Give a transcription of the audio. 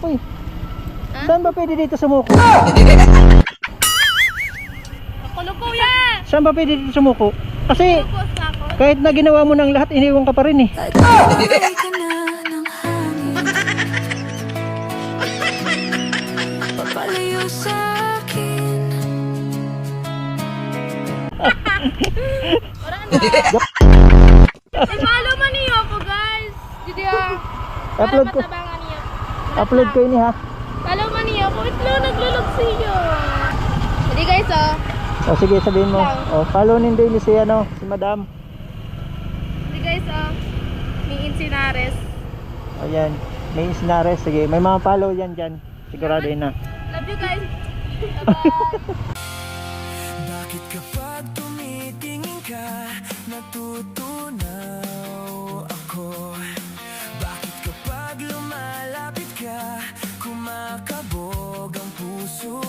ako eh. Saan ba pwede dito sumuko? Nakulog kuya! Saan ba pwede dito sumuko? Kasi Lubos na ako. kahit na ginawa mo ng lahat, iniwan ka pa rin eh. Papalayo sa akin. Parang na. Ay, follow man niyo ako guys. Jadi Upload ko. matabangan niyo. Upload ko ini ha. Follow man niyo ako. Itlo, naglulog siyo. Jadi guys O sige, sabihin mo. O, follow ninyo ni si ano, si Madam. Jadi guys may Insinares. Ayan, may Isnares. Sige, may mga follow yan dyan. Sigurado yun na. Love you guys. Bye-bye. Bakit kapag tumitingin ka, natutunaw ako? Bakit kapag lumalapit ka, kumakabog ang puso?